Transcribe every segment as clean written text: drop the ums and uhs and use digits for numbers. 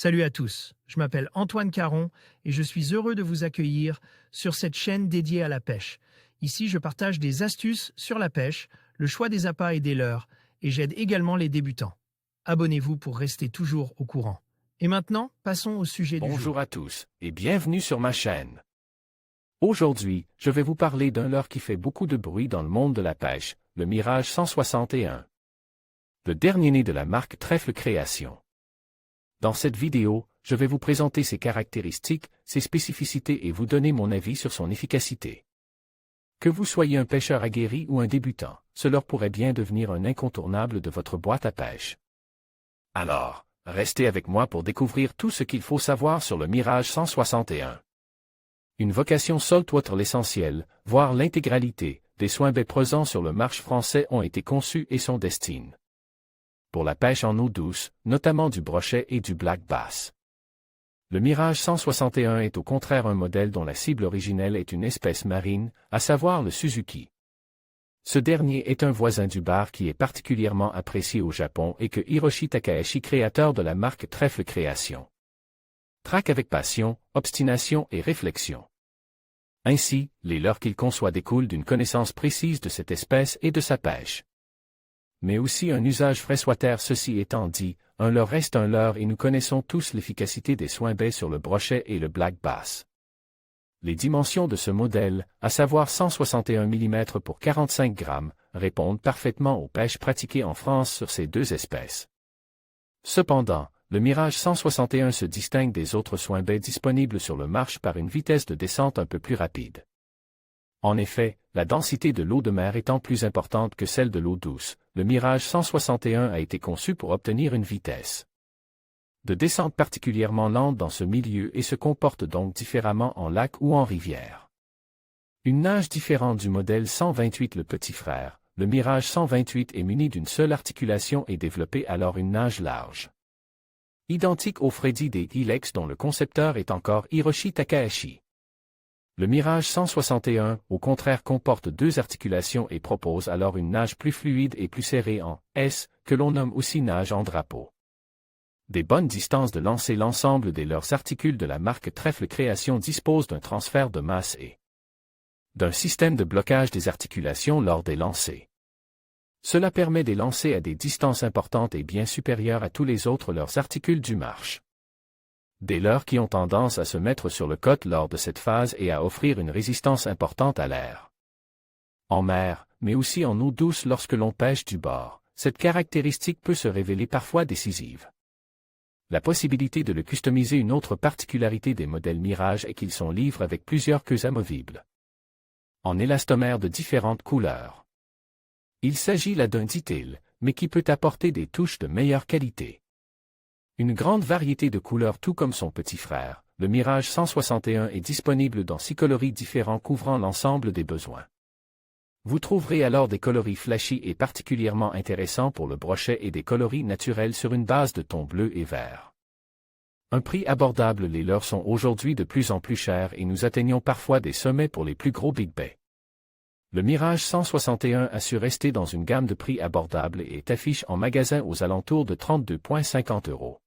Salut à tous, je m'appelle Antoine Caron et je suis heureux de vous accueillir sur cette chaîne dédiée à la pêche. Ici, je partage des astuces sur la pêche, le choix des appâts et des leurres, et j'aide également les débutants. Abonnez-vous pour rester toujours au courant. Et maintenant, passons au sujet du jour. Bonjour à tous et bienvenue sur ma chaîne. Aujourd'hui, je vais vous parler d'un leurre qui fait beaucoup de bruit dans le monde de la pêche, le Mirage 161. Le dernier né de la marque Trèfle Création. Dans cette vidéo, je vais vous présenter ses caractéristiques, ses spécificités et vous donner mon avis sur son efficacité. Que vous soyez un pêcheur aguerri ou un débutant, ce leurre pourrait bien devenir un incontournable de votre boîte à pêche. Alors, restez avec moi pour découvrir tout ce qu'il faut savoir sur le Mirage 161. Une vocation saltwater l'essentiel, voire l'intégralité, des soins baies présents sur le marché français ont été conçus et sont destinés pour la pêche en eau douce, notamment du brochet et du black bass. Le Mirage 161 est au contraire un modèle dont la cible originelle est une espèce marine, à savoir le Suzuki. Ce dernier est un voisin du bar qui est particulièrement apprécié au Japon et que Hiroshi Takahashi, créateur de la marque Trèfle Création, traque avec passion, obstination et réflexion. Ainsi, les leurres qu'il conçoit découlent d'une connaissance précise de cette espèce et de sa pêche. Mais aussi un usage freshwater. Ceci étant dit, un leurre reste un leurre et nous connaissons tous l'efficacité des soins baies sur le brochet et le black bass. Les dimensions de ce modèle, à savoir 161 mm pour 45 grammes, répondent parfaitement aux pêches pratiquées en France sur ces deux espèces. Cependant, le Mirage 161 se distingue des autres soins baies disponibles sur le marché par une vitesse de descente un peu plus rapide. En effet, la densité de l'eau de mer étant plus importante que celle de l'eau douce, le Mirage 161 a été conçu pour obtenir une vitesse de descente particulièrement lente dans ce milieu et se comporte donc différemment en lac ou en rivière. Une nage différente du modèle 128 le petit frère, le Mirage 128 est muni d'une seule articulation et développé alors une nage large. Identique au Freddy des Ilex dont le concepteur est encore Hiroshi Takahashi. Le Mirage 161, au contraire, comporte deux articulations et propose alors une nage plus fluide et plus serrée en S, que l'on nomme aussi nage en drapeau. Des bonnes distances de lancer. L'ensemble des leurres articules de la marque Trèfle Création dispose d'un transfert de masse et d'un système de blocage des articulations lors des lancers. Cela permet des lancers à des distances importantes et bien supérieures à tous les autres leurres articules du marché. Des leurres qui ont tendance à se mettre sur le côte lors de cette phase et à offrir une résistance importante à l'air. En mer, mais aussi en eau douce lorsque l'on pêche du bord, cette caractéristique peut se révéler parfois décisive. La possibilité de le customiser. Une autre particularité des modèles Mirage est qu'ils sont livrés avec plusieurs queues amovibles en élastomère de différentes couleurs. Il s'agit là d'un detail, mais qui peut apporter des touches de meilleure qualité. Une grande variété de couleurs tout comme son petit frère, le Mirage 161 est disponible dans 6 coloris différents couvrant l'ensemble des besoins. Vous trouverez alors des coloris flashy et particulièrement intéressants pour le brochet et des coloris naturels sur une base de tons bleu et vert. Un prix abordable. Les leurres sont aujourd'hui de plus en plus chers et nous atteignons parfois des sommets pour les plus gros big baits. Le Mirage 161 a su rester dans une gamme de prix abordable et est affiché en magasin aux alentours de 32,50 €.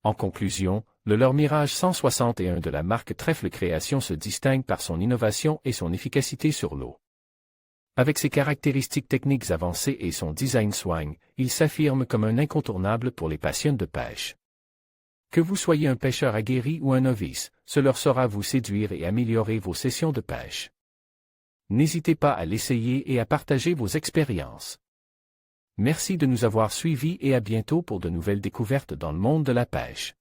En conclusion, le leurre Mirage 161 de la marque Trèfle Création se distingue par son innovation et son efficacité sur l'eau. Avec ses caractéristiques techniques avancées et son design swing, il s'affirme comme un incontournable pour les passionnés de pêche. Que vous soyez un pêcheur aguerri ou un novice, ce leurre saura vous séduire et améliorer vos sessions de pêche. N'hésitez pas à l'essayer et à partager vos expériences. Merci de nous avoir suivis et à bientôt pour de nouvelles découvertes dans le monde de la pêche.